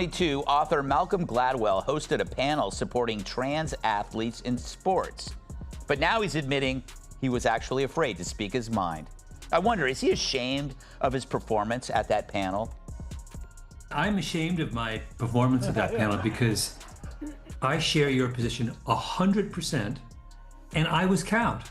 Author Malcolm Gladwell hosted a panel supporting trans athletes in sports. But now he's admitting he was actually afraid to speak his mind. I wonder, is he ashamed of his performance at that panel? I'm ashamed of my performance at that panel because I share your position 100%, and I was cowed.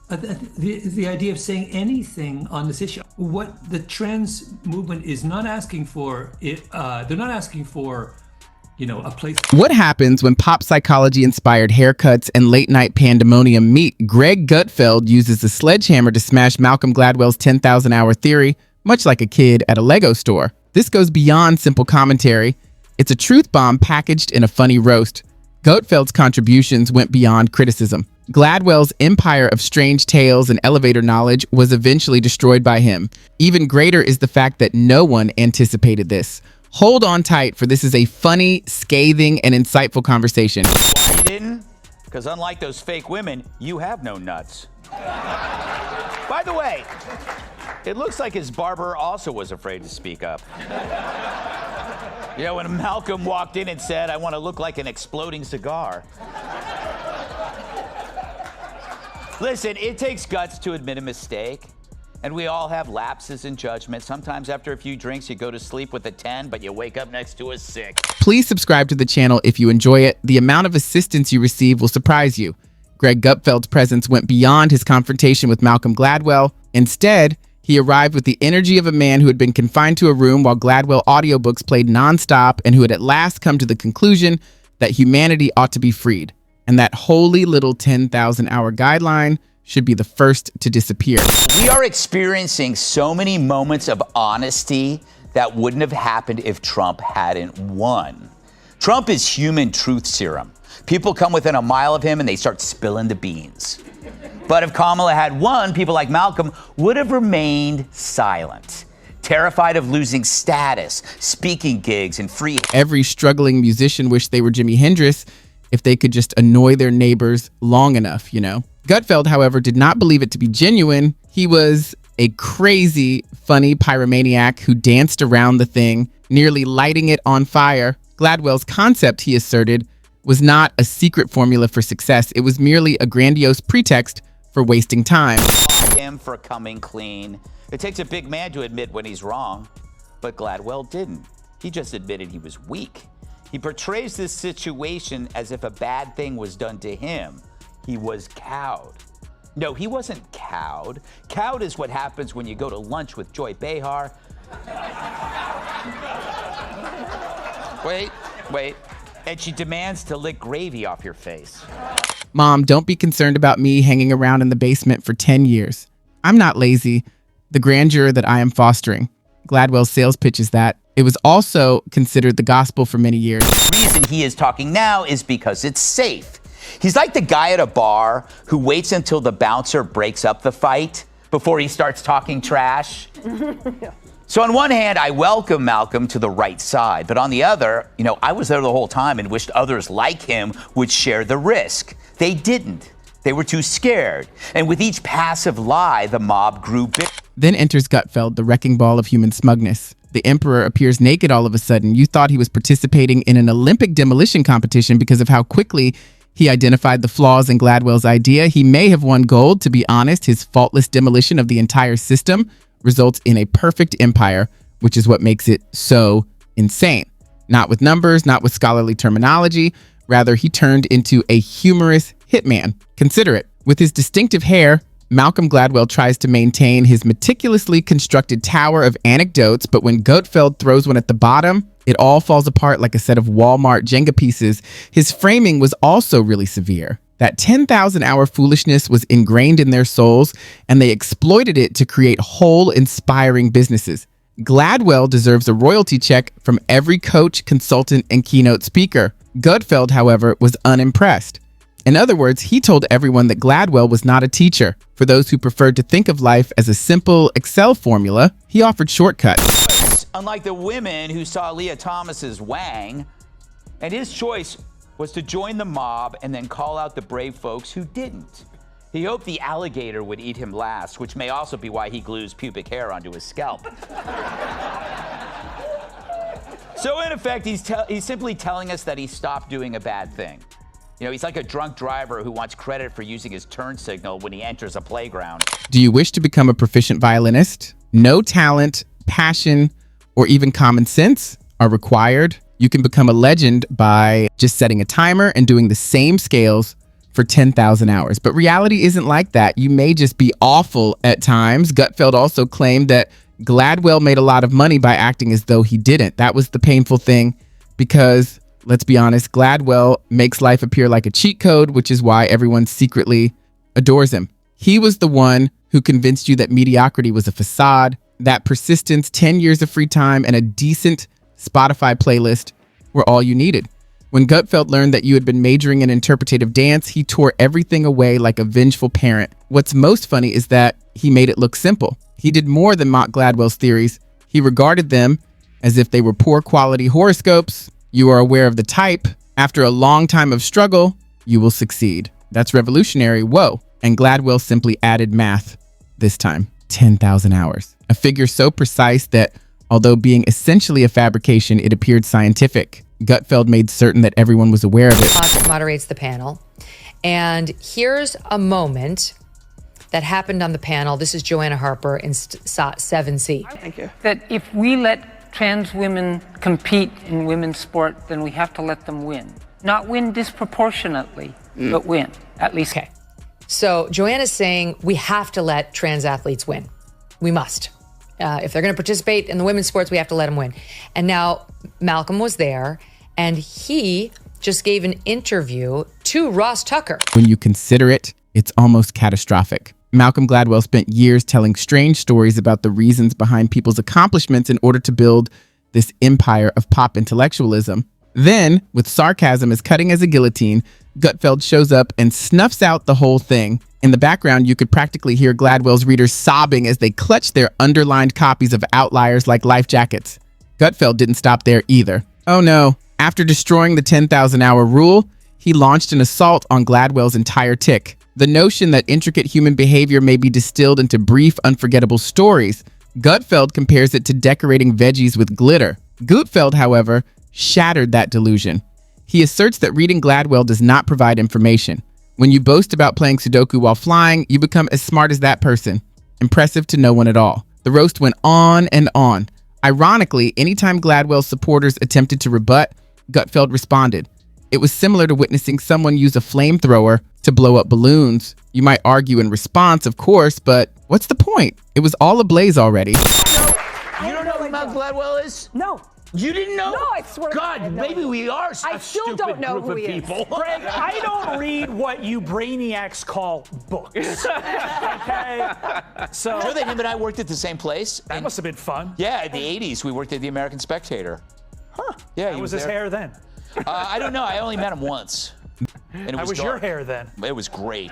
The idea of saying anything on this issue, what the trans movement is not asking for, they're not asking for, a place. What happens when pop psychology-inspired haircuts and late-night pandemonium meet? Greg Gutfeld uses a sledgehammer to smash Malcolm Gladwell's 10,000-hour theory, much like a kid at a Lego store. This goes beyond simple commentary. It's a truth bomb packaged in a funny roast. Gutfeld's contributions went beyond criticism. Gladwell's empire of strange tales and elevator knowledge was eventually destroyed by him. Even greater is the fact that no one anticipated this. Hold on tight, for this is a funny, scathing, and insightful conversation. Why you didn't? Because unlike those fake women, you have no nuts. By the way, it looks like his barber also was afraid to speak up. When Malcolm walked in and said, "I want to look like an exploding cigar." Listen, it takes guts to admit a mistake, and we all have lapses in judgment. Sometimes after a few drinks, you go to sleep with a 10, but you wake up next to a 6. Please subscribe to the channel if you enjoy it. The amount of assistance you receive will surprise you. Greg Gutfeld's presence went beyond his confrontation with Malcolm Gladwell. Instead, he arrived with the energy of a man who had been confined to a room while Gladwell audiobooks played nonstop and who had at last come to the conclusion that humanity ought to be freed, and that holy little 10,000-hour guideline should be the first to disappear. We are experiencing so many moments of honesty that wouldn't have happened if Trump hadn't won. Trump is human truth serum. People come within a mile of him and they start spilling the beans. But if Kamala had won, people like Malcolm would have remained silent, terrified of losing status, speaking gigs, and free. Every struggling musician wished they were Jimi Hendrix if they could just annoy their neighbors long enough, Gutfeld, however, did not believe it to be genuine. He was a crazy, funny pyromaniac who danced around the thing, nearly lighting it on fire. Gladwell's concept, he asserted, was not a secret formula for success. It was merely a grandiose pretext for wasting time. Him for coming clean. It takes a big man to admit when he's wrong, but Gladwell didn't. He just admitted he was weak. He portrays this situation as if a bad thing was done to him. He was cowed. No, he wasn't cowed. Cowed is what happens when you go to lunch with Joy Behar. Wait. And she demands to lick gravy off your face. Mom, don't be concerned about me hanging around in the basement for 10 years. I'm not lazy. The grandeur that I am fostering. Gladwell's sales pitch is that. It was also considered the gospel for many years. The reason he is talking now is because it's safe. He's like the guy at a bar who waits until the bouncer breaks up the fight before he starts talking trash. So on one hand, I welcome Malcolm to the right side, but on the other, I was there the whole time and wished others like him would share the risk. They didn't. They were too scared. And with each passive lie, the mob grew big. Then enters Gutfeld, the wrecking ball of human smugness. The emperor appears naked all of a sudden. You thought he was participating in an Olympic demolition competition because of how quickly he identified the flaws in Gladwell's idea. He may have won gold. To be honest, his faultless demolition of the entire system results in a perfect empire, which is what makes it so insane. Not with numbers, not with scholarly terminology. Rather, he turned into a humorous hitman. Consider it. With his distinctive hair, Malcolm Gladwell tries to maintain his meticulously constructed tower of anecdotes, but when Gutfeld throws one at the bottom, it all falls apart like a set of Walmart Jenga pieces. His framing was also really severe. That 10,000-hour foolishness was ingrained in their souls, and they exploited it to create whole, inspiring businesses. Gladwell deserves a royalty check from every coach, consultant, and keynote speaker. Gutfeld, however, was unimpressed. In other words, he told everyone that Gladwell was not a teacher. For those who preferred to think of life as a simple Excel formula, he offered shortcuts. Unlike the women who saw Leah Thomas's wang, and his choice was to join the mob and then call out the brave folks who didn't. He hoped the alligator would eat him last, which may also be why he glues pubic hair onto his scalp. So in effect, he's simply telling us that he stopped doing a bad thing. You know, he's like a drunk driver who wants credit for using his turn signal when he enters a playground. Do you wish to become a proficient violinist? No talent, passion, or even common sense are required. You can become a legend by just setting a timer and doing the same scales for 10,000 hours. But reality isn't like that. You may just be awful at times. Gutfeld also claimed that Gladwell made a lot of money by acting as though he didn't. That was the painful thing because, let's be honest, Gladwell makes life appear like a cheat code, which is why everyone secretly adores him. He was the one who convinced you that mediocrity was a facade, that persistence, 10 years of free time, and a decent Spotify playlist were all you needed. When Gutfeld learned that you had been majoring in interpretative dance, he tore everything away like a vengeful parent. What's most funny is that he made it look simple. He did more than mock Gladwell's theories. He regarded them as if they were poor quality horoscopes. You are aware of the type. After a long time of struggle, you will succeed. That's revolutionary. Whoa. And Gladwell simply added math this time. 10,000 hours. A figure so precise that, although being essentially a fabrication, it appeared scientific. Gutfeld made certain that everyone was aware of it. Moderates the panel. And here's a moment that happened on the panel. This is Joanna Harper in SOT 7C. Thank you. That if we let trans women compete in women's sport, then we have to let them win. Not win disproportionately, but win, at least. Okay. So Joanna's saying we have to let trans athletes win. We must. If they're going to participate in the women's sports, we have to let them win. And now Malcolm was there, and he just gave an interview to Ross Tucker. When you consider it, it's almost catastrophic. Malcolm Gladwell spent years telling strange stories about the reasons behind people's accomplishments in order to build this empire of pop intellectualism. Then, with sarcasm as cutting as a guillotine, Gutfeld shows up and snuffs out the whole thing. In the background, you could practically hear Gladwell's readers sobbing as they clutched their underlined copies of Outliers like life jackets. Gutfeld didn't stop there either. Oh no. After destroying the 10,000-hour rule, he launched an assault on Gladwell's entire tick. The notion that intricate human behavior may be distilled into brief, unforgettable stories. Gutfeld compares it to decorating veggies with glitter. Gutfeld, however, shattered that delusion. He asserts that reading Gladwell does not provide information. When you boast about playing Sudoku while flying, you become as smart as that person. Impressive to no one at all. The roast went on and on. Ironically, anytime Gladwell's supporters attempted to rebut, Gutfeld responded. It was similar to witnessing someone use a flamethrower to blow up balloons. You might argue in response, of course, but what's the point? It was all ablaze already. You don't know who Malcolm Gladwell is? No. You didn't know? No, I swear to God, maybe we are I a still stupid don't know group who of he is. people. Greg, I don't read what you brainiacs call books. Okay? So You know that him and I worked at the same place? that must have been fun. Yeah, in the 80s, we worked at the American Spectator. Huh. Yeah, How was his hair then? I don't know. I only met him once. And it How was dark. your hair then? It was great.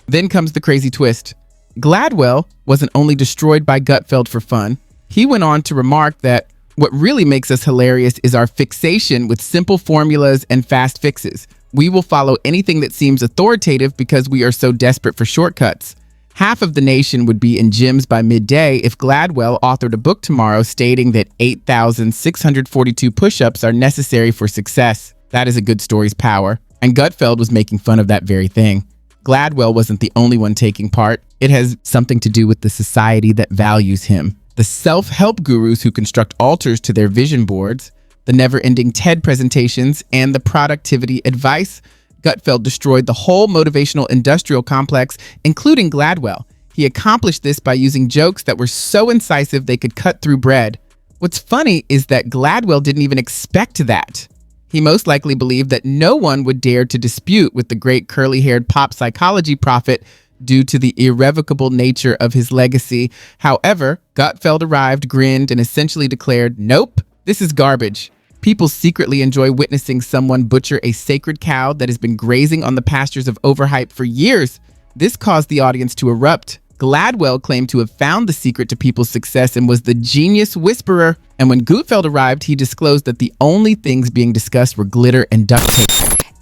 Then comes the crazy twist. Gladwell wasn't only destroyed by Gutfeld for fun. He went on to remark that what really makes us hilarious is our fixation with simple formulas and fast fixes. We will follow anything that seems authoritative because we are so desperate for shortcuts. Half of the nation would be in gyms by midday if Gladwell authored a book tomorrow stating that 8,642 push-ups are necessary for success. That is a good story's power. And Gutfeld was making fun of that very thing. Gladwell wasn't the only one taking part. It has something to do with the society that values him. The self-help gurus who construct altars to their vision boards, the never-ending TED presentations, and the productivity advice. Gutfeld destroyed the whole motivational industrial complex, including Gladwell. He accomplished this by using jokes that were so incisive they could cut through bread. What's funny is that Gladwell didn't even expect that. He most likely believed that no one would dare to dispute with the great curly-haired pop psychology prophet due to the irrevocable nature of his legacy. However, Gutfeld arrived, grinned, and essentially declared, "Nope, this is garbage." People secretly enjoy witnessing someone butcher a sacred cow that has been grazing on the pastures of overhype for years. This caused the audience to erupt. Gladwell claimed to have found the secret to people's success and was the genius whisperer. And when Gutfeld arrived, he disclosed that the only things being discussed were glitter and duct tape.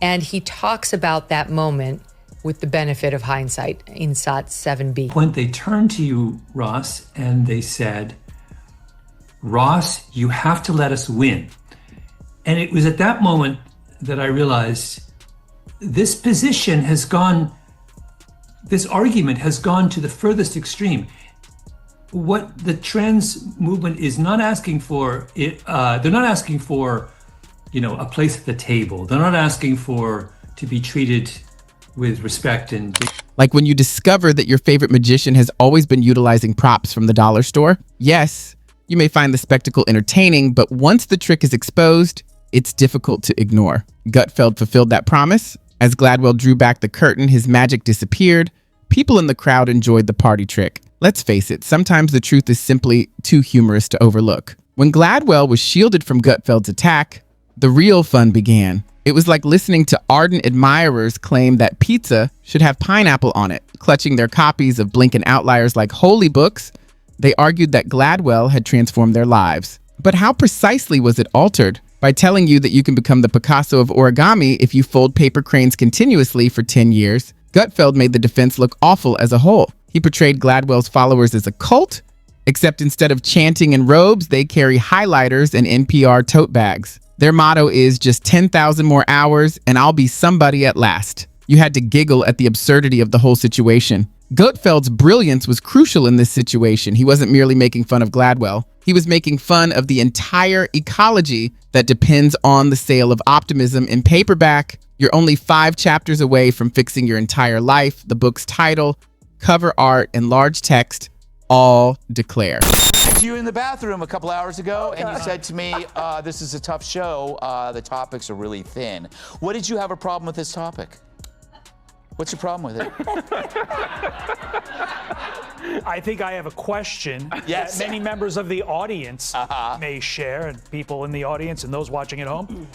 And he talks about that moment with the benefit of hindsight in SOT 7B. When they turned to you, Ross, and they said, Ross, you have to let us win. And it was at that moment that I realized this position has gone, this argument has gone to the furthest extreme. What the trans movement is not asking for, they're not asking for, a place at the table. They're not asking for to be treated with respect and. Like when you discover that your favorite magician has always been utilizing props from the dollar store. Yes, you may find the spectacle entertaining, but once the trick is exposed, it's difficult to ignore. Gutfeld fulfilled that promise. As Gladwell drew back the curtain, his magic disappeared. People in the crowd enjoyed the party trick. Let's face it, sometimes the truth is simply too humorous to overlook. When Gladwell was shielded from Gutfeld's attack, the real fun began. It was like listening to ardent admirers claim that pizza should have pineapple on it. Clutching their copies of Blinken Outliers like holy books, they argued that Gladwell had transformed their lives. But how precisely was it altered? By telling you that you can become the Picasso of origami if you fold paper cranes continuously for 10 years, Gutfeld made the defense look awful as a whole. He portrayed Gladwell's followers as a cult, except instead of chanting in robes, they carry highlighters and NPR tote bags. Their motto is just 10,000 more hours and I'll be somebody at last. You had to giggle at the absurdity of the whole situation. Gutfeld's brilliance was crucial in this situation. He wasn't merely making fun of Gladwell. He was making fun of the entire ecology that depends on the sale of optimism in paperback. You're only 5 chapters away from fixing your entire life. The book's title, cover art, and large text all declare. You in the bathroom a couple hours ago, and you said to me, this is a tough show. The topics are really thin. What did you have a problem with this topic? What's your problem with it? I think I have a question Yes. that many members of the audience may share, and people in the audience and those watching at home.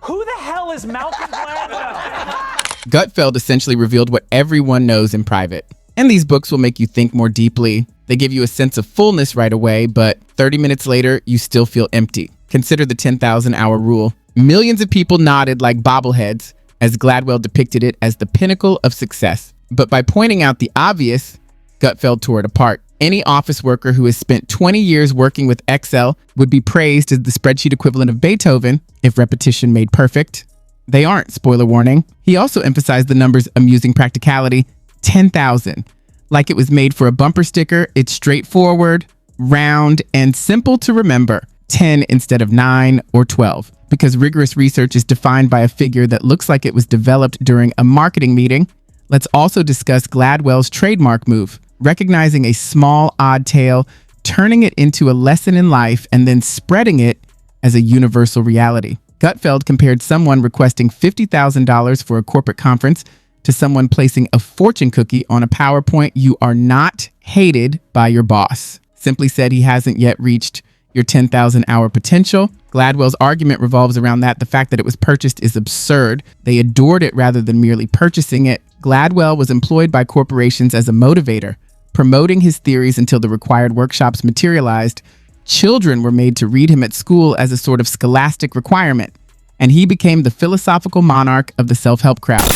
Who the hell is Malcolm Gladwell? Gutfeld essentially revealed what everyone knows in private. And these books will make you think more deeply. They give you a sense of fullness right away, but 30 minutes later, you still feel empty. Consider the 10,000 hour rule. Millions of people nodded like bobbleheads as Gladwell depicted it as the pinnacle of success. But by pointing out the obvious, Gutfeld tore it apart. Any office worker who has spent 20 years working with Excel would be praised as the spreadsheet equivalent of Beethoven if repetition made perfect. They aren't, spoiler warning. He also emphasized the number's amusing practicality, 10,000. Like it was made for a bumper sticker, it's straightforward, round, and simple to remember. 10 instead of 9 or 12. Because rigorous research is defined by a figure that looks like it was developed during a marketing meeting. Let's also discuss Gladwell's trademark move, recognizing a small, odd tale, turning it into a lesson in life, and then spreading it as a universal reality. Gutfeld compared someone requesting $50,000 for a corporate conference to someone placing a fortune cookie on a PowerPoint. You are not hated by your boss. Simply said, he hasn't yet reached your 10,000 hour potential. Gladwell's argument revolves around that. The fact that it was purchased is absurd. They adored it rather than merely purchasing it. Gladwell was employed by corporations as a motivator, promoting his theories until the required workshops materialized. Children were made to read him at school as a sort of scholastic requirement, and he became the philosophical monarch of the self-help crowd.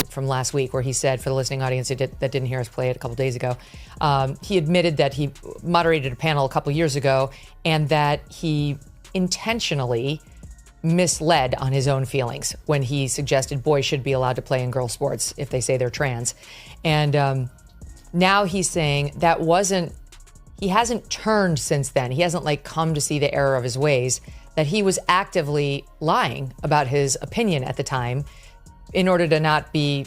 From last week, where he said, for the listening audience that didn't hear us play it a couple days ago, he admitted that he moderated a panel a couple years ago and that he intentionally misled on his own feelings when he suggested boys should be allowed to play in girl sports if they say they're trans. And now he's saying that he hasn't turned since then. He hasn't come to see the error of his ways, that he was actively lying about his opinion at the time in order to not be,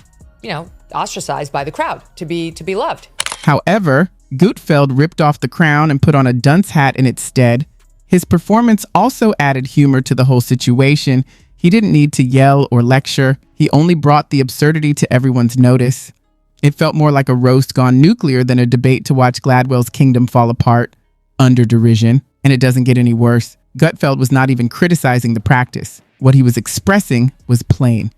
ostracized by the crowd, to be loved. However, Gutfeld ripped off the crown and put on a dunce hat in its stead. His performance also added humor to the whole situation. He didn't need to yell or lecture. He only brought the absurdity to everyone's notice. It felt more like a roast gone nuclear than a debate to watch Gladwell's kingdom fall apart under derision. And it doesn't get any worse. Gutfeld was not even criticizing the practice. What he was expressing was plain.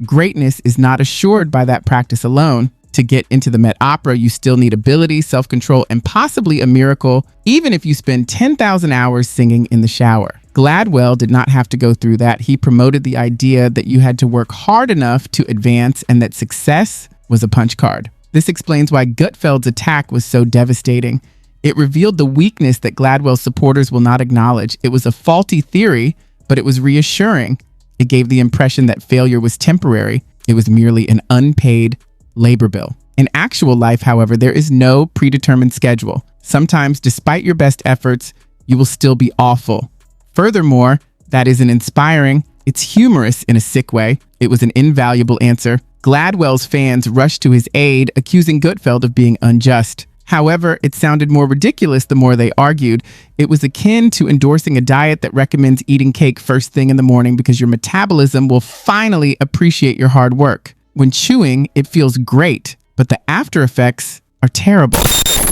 Greatness is not assured by that practice alone. To get into the Met Opera, you still need ability, self-control, and possibly a miracle, even if you spend 10,000 hours singing in the shower. Gladwell did not have to go through that. He promoted the idea that you had to work hard enough to advance and that success was a punch card. This explains why Gutfeld's attack was so devastating. It revealed the weakness that Gladwell's supporters will not acknowledge. It was a faulty theory, but it was reassuring. It gave the impression that failure was temporary. It was merely an unpaid labor bill. In actual life, however, there is no predetermined schedule. Sometimes, despite your best efforts, you will still be awful. Furthermore, that isn't inspiring. It's humorous in a sick way. It was an invaluable answer. Gladwell's fans rushed to his aid, accusing Gutfeld of being unjust. However, it sounded more ridiculous the more they argued. It was akin to endorsing a diet that recommends eating cake first thing in the morning because your metabolism will finally appreciate your hard work. When chewing, it feels great, but the after effects are terrible.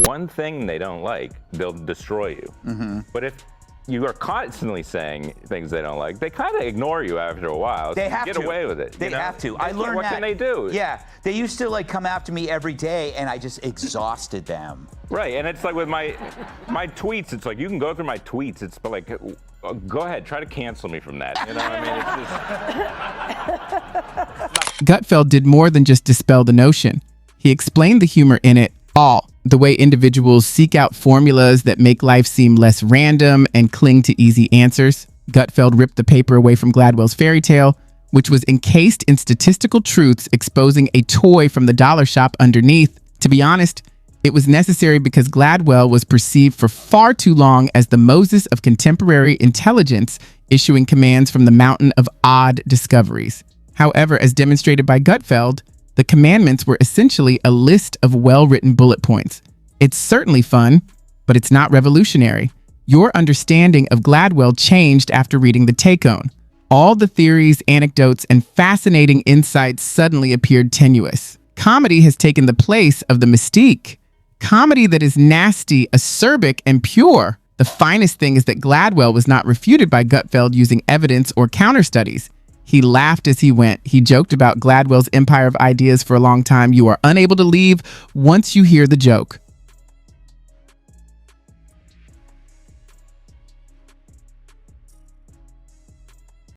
One thing they don't like, they'll destroy you. But if you are constantly saying things they don't like, they kind of ignore you after a while. They so have get to. away with it. They have to. I learned what that. Can they do? Yeah, they used to like come after me every day, and I just exhausted them. Right, and it's like with my tweets, it's like you can go through my tweets. It's like, go ahead, try to cancel me from that. You know what I mean? It's just. Gutfeld did more than just dispel the notion. He explained the humor in it all. The way individuals seek out formulas that make life seem less random and cling to easy answers. Gutfeld ripped the paper away from Gladwell's fairy tale, which was encased in statistical truths, exposing a toy from the dollar shop underneath. To be honest, it was necessary because Gladwell was perceived for far too long as the Moses of contemporary intelligence, issuing commands from the mountain of odd discoveries. However, as demonstrated by Gutfeld, the commandments were essentially a list of well-written bullet points. It's certainly fun, but it's not revolutionary. Your understanding of Gladwell changed after reading the take-on. All the theories, anecdotes, and fascinating insights suddenly appeared tenuous. Comedy has taken the place of the mystique. Comedy that is nasty, acerbic, and pure. The finest thing is that Gladwell was not refuted by Gutfeld using evidence or counter-studies. He laughed as he went. He joked about Gladwell's empire of ideas for a long time. You are unable to leave once you hear the joke.